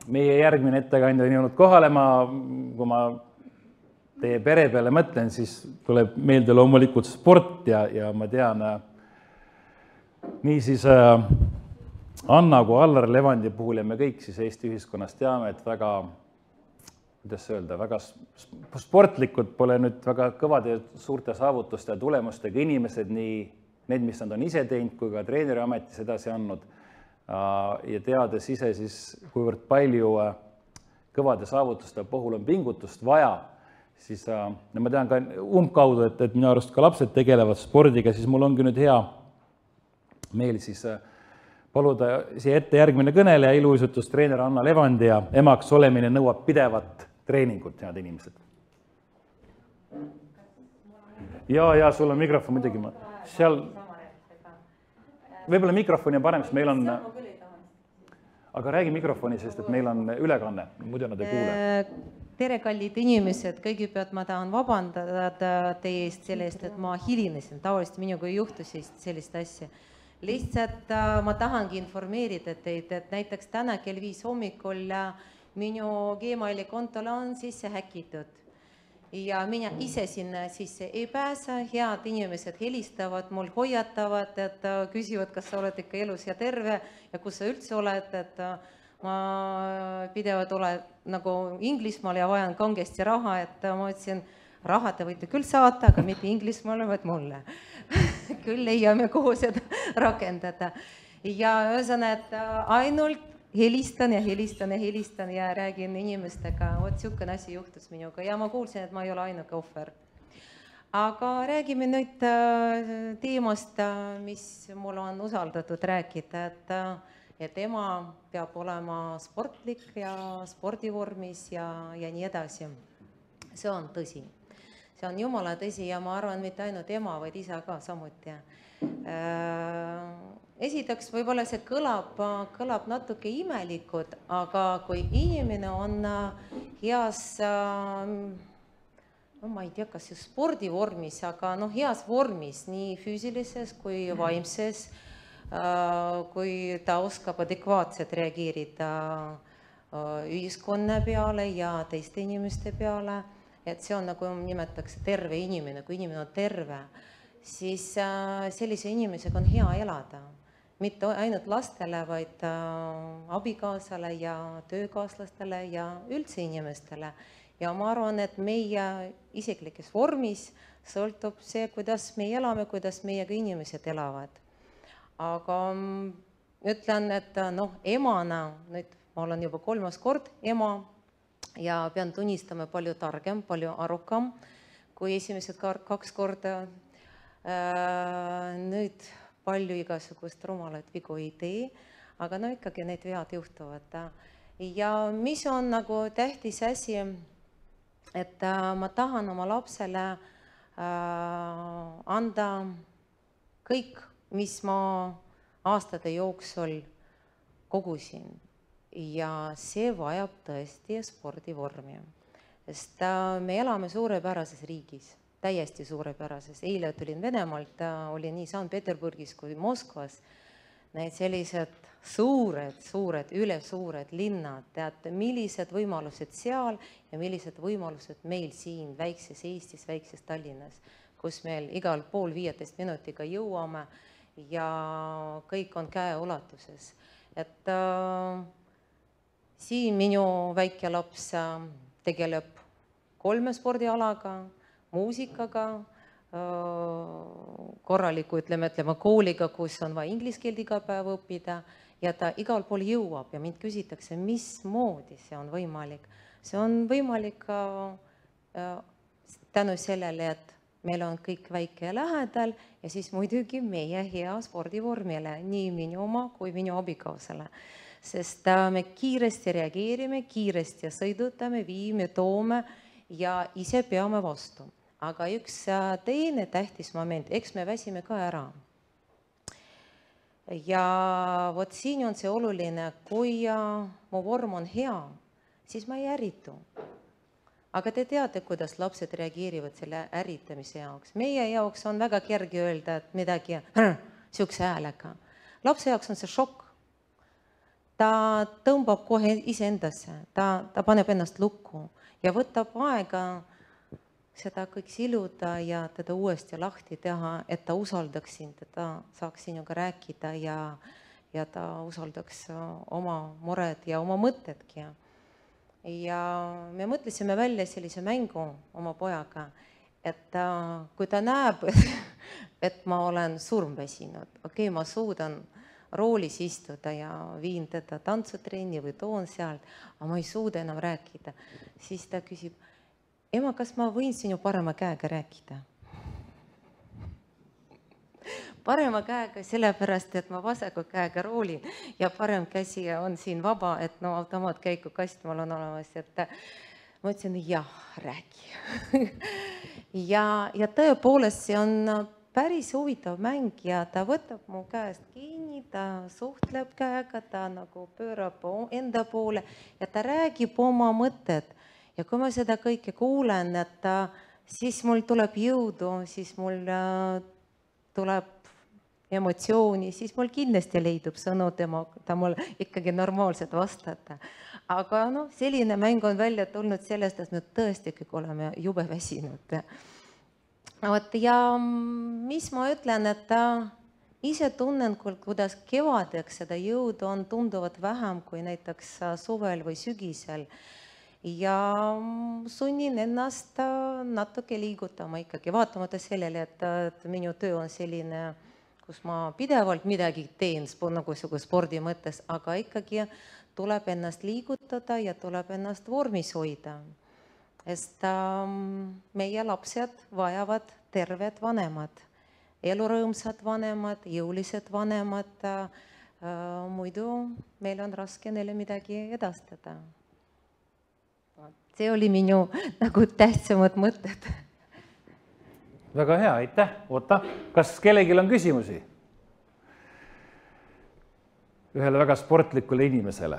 meie järgmine ettekandja on jõudnud kohale, kui ma teie pere peale mõtlen, siis tuleb meelde loomulikult sport ja ma tean, nii siis Anna kui Allar Levandi puhul ja me kõik siis Eesti ühiskonnas teame, et väga, kuidas öelda, väga sportlikud pole nüüd väga kõvade suurte saavutuste ja tulemustega inimesed, nii need, mis nad on ise teinud, kui ka treeneri ametis edasi andnud. Ja teades ise siis, kuivõrd palju kõvade saavutuste puhul on pingutust vaja, siis ma tean ka umbkaudu, et minu arust ka lapsed tegelevad spordiga, siis mul ongi nüüd hea meel siis paluda siia ette järgmine kõneleja, iluuisutustreener Anna Levandi ja emaks olemine nõuab pidevat treeningut, head inimesed. Ja sul on mikrofon muidugi, seal võib-olla mikrofoni on parem, sest meil on, aga räägi mikrofoni, sest et meil on ülekanne, muidu nad ei kuule. Tere, kallid inimesed, kõigepealt ma tahan vabandada teie eest selle eest, et ma hilinesin, tavaliselt minuga ei juhtu sellist asja. Lihtsalt ma tahangi informeerida teid, et näiteks täna kell 5 hommikul minu Gmaili kontole on sisse häkitud. Ja mina ise sinna sisse ei pääse, head inimesed helistavad, mul hoiatavad, et küsivad, kas sa oled ikka elus ja terve ja kus sa üldse oled, et ma pidevalt olen nagu Inglismaal ja vajan kangesti raha, et ma ütlesin, raha te võite küll saata, aga mitte Inglismaale, vaid mulle. Küll leiame kogu seda rakendada. Ja ühesõna, et ainult helistan ja räägin inimestega, vot siukene asi juhtus minuga ja ma kuulsin, et ma ei ole ainuke ohver. Aga räägime nüüd teemast, mis mul on usaldatud rääkida, et ema peab olema sportlik ja spordivormis ja nii edasi. See on tõsi. See on jumala tõsi ja ma arvan, mitte ainult ema, vaid isa ka samuti. Esiteks võib-olla see kõlab natuke imelikult, aga kui inimene on heas, ma ei tea, kas spordivormis, aga heas vormis, nii füüsilises kui vaimses, kui ta oskab adekvaatselt reageerida ühiskonna peale ja teiste inimeste peale, et see on nagu nimetatakse terve inimene, kui inimene on terve, siis sellise inimesega on hea elada. Mitte ainult lastele, vaid abikaasale ja töökaaslastele ja üldse inimestele. Ja ma arvan, et meie isiklikes vormis sõltub see, kuidas me elame, kuidas meiega inimesed elavad. Aga ütlen, et emana, nüüd ma olen juba 3. kord ema ja pean tunnistama palju targem, palju arukam kui esimesed 2 korda. Nüüd palju igasugust rumalat vigu ei tee, aga ikkagi need vead juhtuvad. Ja mis on nagu tähtis asi, et ma tahan oma lapsele anda kõik, mis ma aastate jooksul kogusin. Ja see vajab tõesti spordivormi. Sest me elame suurepärases riigis. Täiesti suurepärases. Eile tulin Venemaalt, oli nii Sankt-Peterburgis kui Moskvas. Need sellised suured, ülesuured linnad, tead, millised võimalused seal ja millised võimalused meil siin väikses Eestis, väikses Tallinnas, kus meil igal pool 15 minutiga jõuame ja kõik on käeulatuses. Et siin minu väike laps tegeleb 3 spordialaga, muusikaga, korraliku, ütleme kooliga, kus on vaja inglise keelt iga päev õppida ja ta igal pool jõuab ja mind küsitakse, mismoodi see on võimalik. See on võimalik tänu sellele, et meil on kõik väike ja lähedal ja siis muidugi meie hea spordivormile, nii minu oma kui minu abikaasale. Sest me kiiresti reageerime, kiiresti sõidutame, viime, toome ja ise peame vastu. Aga üks teine tähtis moment, eks me väsime ka ära. Ja vot siin on see oluline, kui mu vorm on hea, siis ma ei ärritu. Aga te teate, kuidas lapsed reageerivad selle ärritamise jaoks. Meie jaoks on väga kerge öelda, et midagi siukse häälega. Lapse jaoks on see šokk. ta tõmbab kohe iseendasse, ta paneb ennast lukku ja võtab aega seda kõik siluda ja teda uuesti lahti teha, et ta usaldaks sind, et ta saaks sinuga rääkida ja ta usaldaks oma mured ja oma mõtedki. Ja me mõtlesime välja sellise mängu oma pojaga, et kui ta näeb, et ma olen surmväsinud, okei, ma suudan roolis istuda ja viin teda tantsutrenni või toon sealt, aga ma ei suuda enam rääkida, siis ta küsib, ema, kas ma võin sinu parema käega rääkida? Parema käega sellepärast, et ma vasaku käega roolin ja parem käsi on siin vaba, et no automaatkäiku kast mul on olemas, et ma ütlesin, jah, räägi. ja tõepoolest see on päris huvitav mäng ja ta võtab mu käest kinni, ta suhtleb käega, ta nagu pöörab enda poole ja ta räägib oma mõtted. Ja kui ma seda kõike kuulen, et siis mul tuleb jõudu, siis mul tuleb emotsiooni, siis mul kindlasti leidub sõnu ta mul ikkagi normaalselt vastata. Aga selline mäng on välja tulnud sellest, et me tõesti kõik oleme jube väsinud. Ja mis ma ütlen, et ise tunnen, kuidas kevadeks seda jõudu on tunduvalt vähem kui näiteks suvel või sügisel. Ja sunnin ennast natuke liigutama ikkagi, vaatamata sellele, et minu töö on selline, kus ma pidevalt midagi teen nagu spordi mõttes, aga ikkagi tuleb ennast liigutada ja tuleb ennast vormis hoida. Sest meie lapsed vajavad terved vanemad, elurõõmsad vanemad, jõulised vanemad, muidu meil on raske neile midagi edastada. See oli minu nagu tähtsamad mõtted. Väga hea, aitäh. Oota, kas kellelgi on küsimusi? Ühele väga sportlikule inimesele.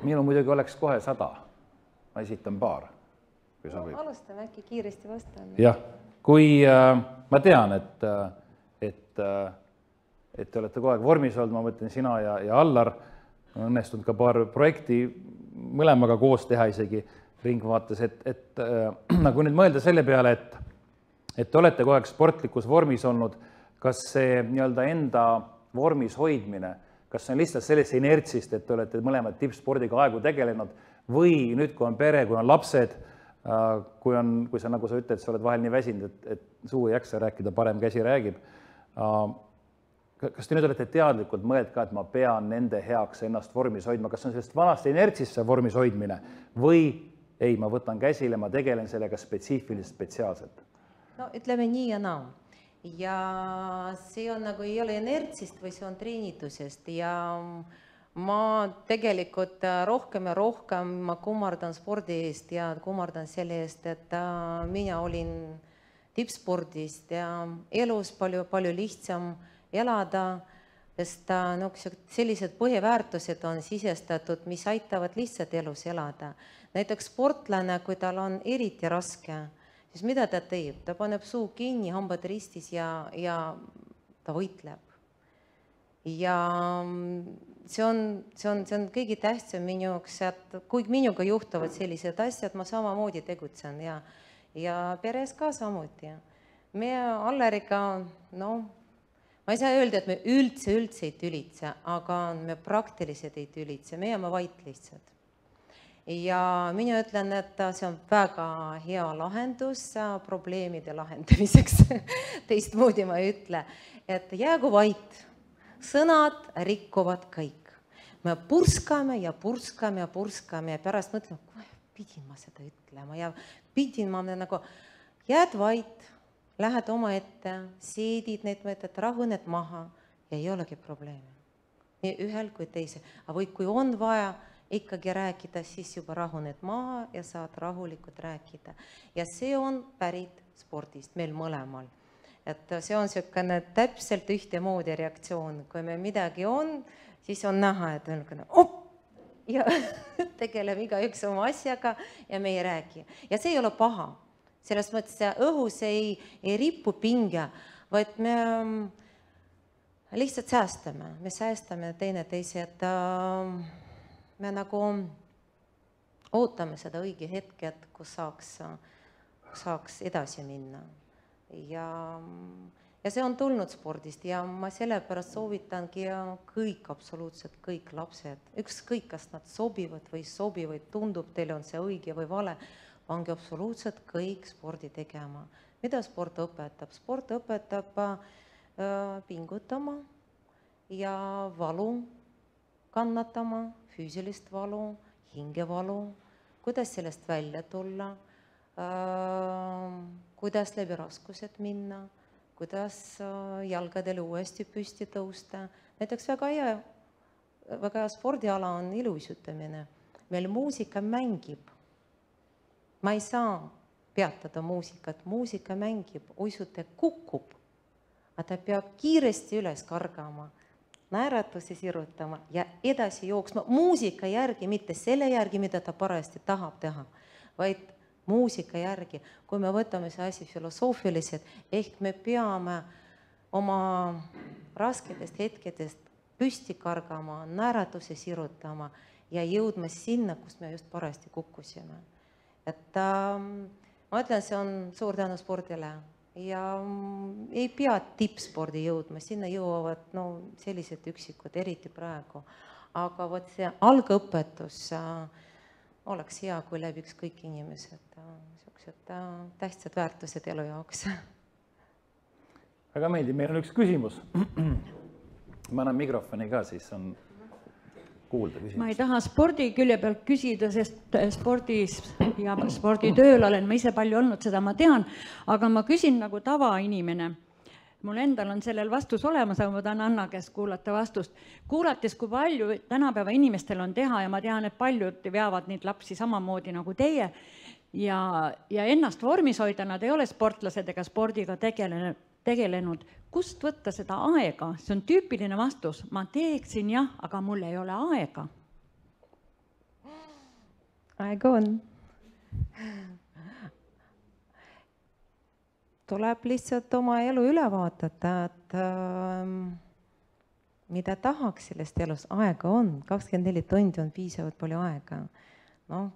Minu muidugi oleks kohe 100. Ma esitan paar. Alustame äkki kiiresti vastan. Jah, kui ma tean, et te olete kogu aeg vormis olnud, ma mõtlen sina ja Allar, on õnnestunud ka paar projekti mõlemaga koos teha isegi ringvaates, et nagu nüüd mõelda selle peale, et te olete kogu aeg sportlikus vormis olnud, kas see nii-öelda enda vormis hoidmine, kas see on lihtsalt sellest inertsist, et te olete mõlemad tippspordiga aegu tegelenud või nüüd, kui on pere, kui on lapsed, kui sa, nagu sa ütled, sa oled vahel nii väsinud, et suu ei jaksa rääkida, parem käsi räägib. Kas te nüüd olete teadlikult mõeld ka, et ma pean nende heaks ennast vormis hoidma, kas on sellest vanast inertsisse vormis hoidmine või ei, ma võtan käsile, ma tegelen sellega spetsiifiliselt, spetsiaalselt? No ütleme nii ja naa. Ja see on nagu ei ole inertsist või see on treenitusest ja ma tegelikult rohkem ja rohkem ma kummardan spordi eest ja kummardan selle eest, et mina olin tippspordist ja elus palju lihtsam elada, sest sellised põhiväärtused on sisestatud, mis aitavad lihtsalt elus elada. Näiteks sportlane, kui tal on eriti raske, siis mida ta teeb? Ta paneb suu kinni, hambad ristis ja ta võitleb. Ja see on kõige tähtsam minu jaoks, et kui minuga juhtuvad sellised asjad, ma samamoodi tegutsen ja peres ka samuti. Me Allariga, ma ei saa öelda, et me üldse ei tülitse, aga me praktiliselt ei tülitse, me jääme vait lihtsalt. Ja mina ütlen, et see on väga hea lahendus probleemide lahendamiseks. Teistmoodi ma ei ütle, et jäägu vait, sõnad rikkuvad kõik. Me purskame ja pärast mõtleme, pidin ma seda ütlema ja pidin ma nagu, jääd vait, lähed oma ette, seedid neid mõtted, rahuned maha ja ei olegi probleemi. Nii ühel kui teise. Aga kui on vaja ikkagi rääkida, siis juba rahuned maha ja saad rahulikult rääkida. Ja see on pärit spordist meil mõlemal. Et see on selline täpselt ühtemoodi reaktsioon. Kui me midagi on, siis on näha, et ja tegeleme igaüks oma asjaga ja me ei räägi. Ja see ei ole paha. Selles mõttes õhus ei ripu pinge, vaid lihtsalt säästame, me säästame teineteise, et me nagu ootame seda õige hetket, kus saaks edasi minna. Ja see on tulnud spordist ja ma sellepärast soovitangi kõik, absoluutselt kõik lapsed, ükskõik, kas nad sobivad või tundub, teil on see õige või vale, pange absoluutselt kõik spordi tegema. Mida sport õpetab? Sport õpetab pingutama ja valu kannatama, füüsilist valu, hingevalu, kuidas sellest välja tulla, kuidas läbi raskused minna, kuidas jalgadele uuesti püsti tõusta. Näiteks väga hea spordiala on iluuisutamine. Meil muusika mängib. Ma ei saa peatada muusikat. Muusika mängib, uisutaja kukub. Ta peab kiiresti üles kargama, naeratusi sirutama ja edasi jooksma muusika järgi, mitte selle järgi, mida ta parajasti tahab teha, vaid muusika järgi. Kui me võtame see asi filosoofiliselt, ehk me peame oma rasketest hetkedest püsti kargama, naeratusi sirutama ja jõudma sinna, kus me just parajasti kukkusime. Et ma ütlen, see on suur tänu spordile ja ei pea tippspordi jõudma, sinna jõuavad sellised üksikud, eriti praegu. Aga võt see algõpetus oleks hea, kui läbiks kõik inimesed, sellised tähtsad väärtused elu jaoks. Väga meeldib, meil on üks küsimus. Ma annan mikrofoni ka, siis on kuulda küsimus. Ma ei taha spordi külje pealt küsida, sest spordis ja sporditööl olen ma ise palju olnud, seda ma tean, aga ma küsin nagu tavainimene. Mul endal on sellel vastus olemas, aga ma tahan Anna käest kuulata vastust. Kuulates, kui palju tänapäeva inimestel on teha ja ma tean, et paljud veavad neid lapsi samamoodi nagu teie ja ennast vormis hoida, nad ei ole sportlased ega spordiga tegelenud. Kust võtta seda aega? See on tüüpiline vastus. Ma teeksin jah, aga mul ei ole aega. Aega on. Tuleb lihtsalt oma elu üle vaadata, et mida tahaks sellest elus, aega on. 24 tundi on piisavalt palju aega.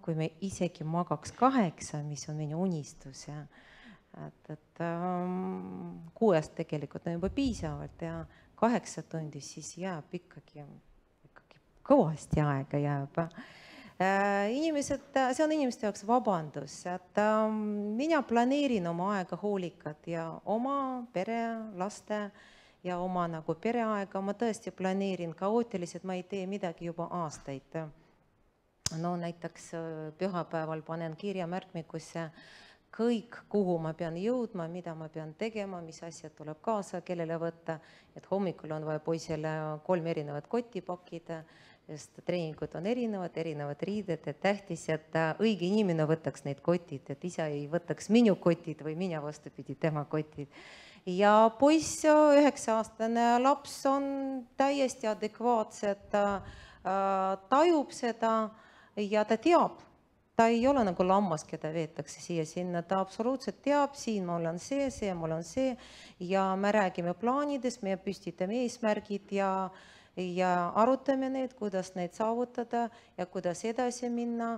Kui me isegi magaks 8, mis on minu unistus, et 6 tegelikult on juba piisavalt ja 8 tundi siis jääb ikkagi kõvasti aega jääb. See on inimeste jaoks vabandus, et mina planeerin oma aega hoolikalt ja oma pere, laste ja oma nagu pereaega ma tõesti planeerin kaootiliselt, ma ei tee midagi juba aastaid. Näiteks pühapäeval panen kirja märkmikusse kõik, kuhu ma pean jõudma, mida ma pean tegema, mis asjad tuleb kaasa, kellele võtta, et hommikul on vaja poisele 3 erinevat kotti pakkida, sest treeningud on erinevad riided, et tähtis, et õige inimene võtaks need kotid, et isa ei võtaks minu kotid või mina vastupidi tema kotid. Ja poiss, 9-aastane laps on täiesti adekvaatselt, tajub seda ja ta teab. Ta ei ole nagu lammas, keda veetakse siia-sinna, ta absoluutselt teab, siin mul on see, mul on see ja me räägime plaanidest, me püstitame eesmärgid ja arutame neid, kuidas neid saavutada ja kuidas edasi minna.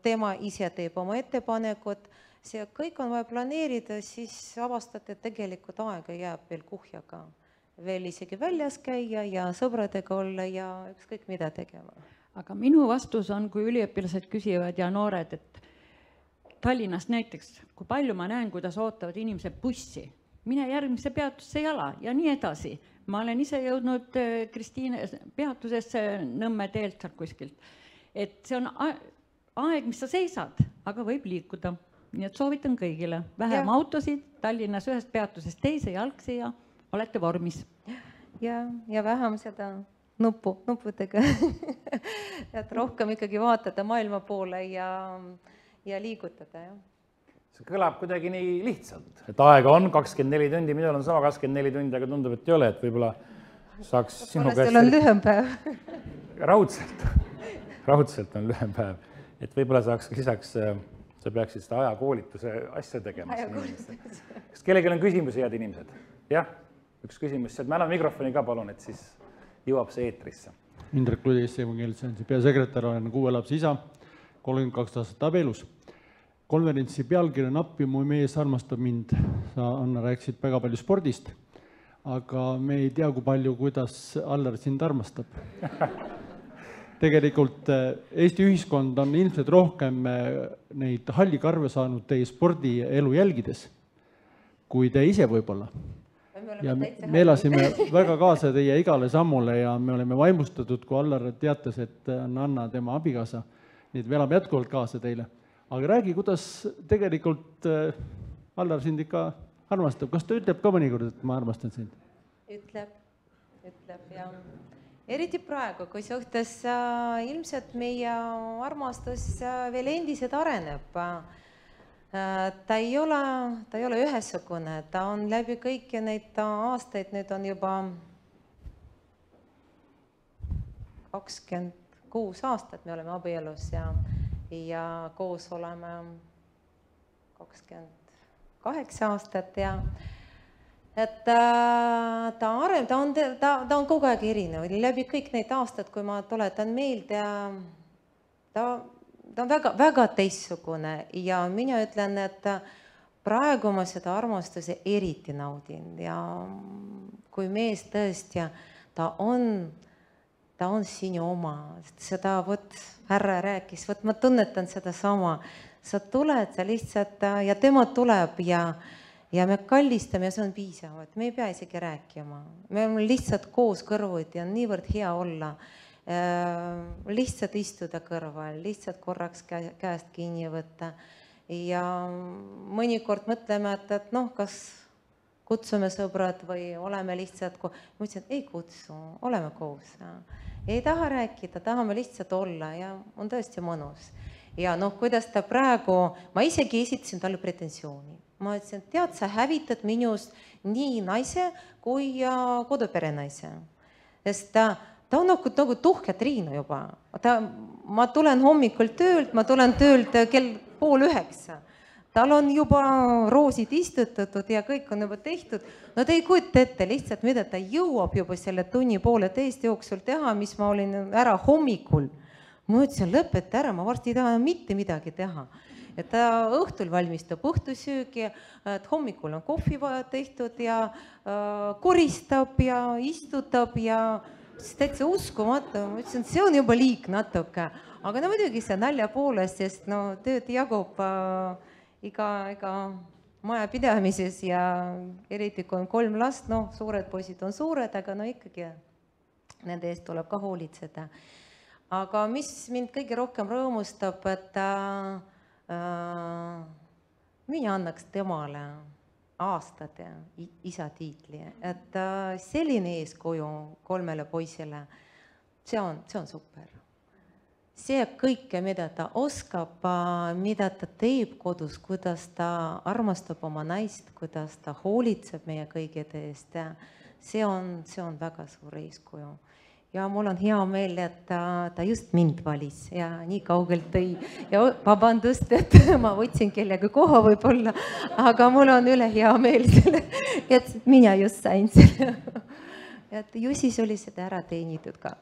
Tema ise teeb oma ettepanekud, see kõik on vaja planeerida, siis avastate, et tegelikult aega jääb veel kuhjaga. Veel isegi väljas käia ja sõbradega olla ja ükskõik mida tegema. Aga minu vastus on, kui üliõpilased küsivad ja noored, et Tallinnas näiteks, kui palju ma näen, kuidas ootavad inimesed bussi, mine järgmise peatusse jala ja nii edasi. Ma olen ise jõudnud Kristiine peatusesse Nõmme teelt sealt kuskilt. Et see on aeg, mis sa seisad, aga võib liikuda. Nii et soovitan kõigile. Vähem autosid, Tallinnas ühest peatusest teise jalgsi ja olete vormis. Ja vähem seda nuppudega, et rohkem ikkagi vaatada maailma poole ja liigutada. See kõlab kuidagi nii lihtsalt, et aega on 24 tundi, minul on sama 24 tundi, aga tundub, et ei ole, et võib-olla saaks sinu käest... on lühem päev. Raudselt on lühem päev, et võib-olla saaks lisaks, sa peaksid seda ajakoolituse asja tegema. Kas kellelgi on küsimusi, head inimesed? Jah? üks küsimus sealt, ma annan mikrofoni ka palun, et siis jõuab see eetrisse. Indrek Ludis, Evangeelitsensi peasekretär, olen 6 lapse isa, 32 aastat abielus. Konverentsi pealkirja Nappi mu mees armastab mind. Sa, Anna, rääkisid väga palju spordist, aga me ei tea, kui palju, kuidas Allar sind armastab. Tegelikult Eesti ühiskond on ilmselt rohkem neid hallikarve saanud teie spordielu jälgides, kui te ise võib-olla. Ja me elasime väga kaasa teie igale sammule ja me oleme vaimustatud, kui Allar teatas, et on Anna tema abikaasa. Nii et me elame jätkuvalt kaasa teile. Aga räägi, kuidas tegelikult Allar sind ikka armastab. Kas ta ütleb ka mõnikord, et ma armastan sind? Ütleb ja eriti praegu, kui suhtes ilmselt meie armastus veel endiselt areneb. Ta ei ole ühesugune, ta on läbi kõiki neid aastaid, nüüd on juba 26 aastat me oleme abielus ja koos oleme 28 aastat ja et ta on kogu aeg erinev, läbi kõik neid aastad, kui ma tuletan meelde, ta on väga teistsugune ja mina ütlen, et praegu ma seda armastuse eriti naudin ja kui mees tõesti, ta on sinu oma, seda härra rääkis, ma tunnetan seda sama, sa tuled, sa lihtsalt ja tema tuleb ja me kallistame ja see on piisav, et me ei pea isegi rääkima, me oleme lihtsalt koos kõrvuti ja on niivõrd hea olla. Lihtsalt istuda kõrval, lihtsalt korraks käest kinni võtta ja mõnikord mõtleme, et kas kutsume sõbrad või oleme lihtsalt, ma ütlesin, et ei kutsu, oleme koos. Ei taha rääkida, tahame lihtsalt olla ja on tõesti mõnus. Ja kuidas ta praegu, ma isegi esitasin talle pretensiooni. Ma ütlesin, tead, sa hävitad minust nii naise kui kodupere naise. Sest ta on nagu tuhke Triinu juba. Ma tulen hommikul töölt, ma tulen töölt kell 8:30. Tal on juba roosid istutatud ja kõik on juba tehtud. No ta ei kujuta ette lihtsalt, mida ta jõuab juba selle tunni poole teist jooksul teha, mis ma olin ära hommikul. Ma ütlesin, lõpeta ära, ma varsti ei taha mitte midagi teha. Et ta õhtul valmistab õhtusöögi, et hommikul on kohvi tehtud ja koristab ja istutab ja täitsa uskumatu, ma ütlesin, see on juba liik natuke, aga muidugi see nalja poolest, sest tööd jagub iga majapidamises ja eriti kui on 3 last, suured poisid on suured, aga ikkagi nende eest tuleb ka hoolitseda. Aga mis mind kõige rohkem rõõmustab, et mina annaks temale aastate isa tiitli, et selline eeskuju 3 poisile, see on super. See kõike, mida ta oskab, mida ta teeb kodus, kuidas ta armastab oma naist, kuidas ta hoolitseb meie kõigede eest, see on väga suur eeskuju. Ja mul on hea meel, et ta just mind valis ja nii kaugelt tõi. Ja vabandust, et ma võtsin kellegi koha võib-olla, aga mul on üle hea meel selle, et mina just sain selle. Et ju siis oli seda ära teenitud ka.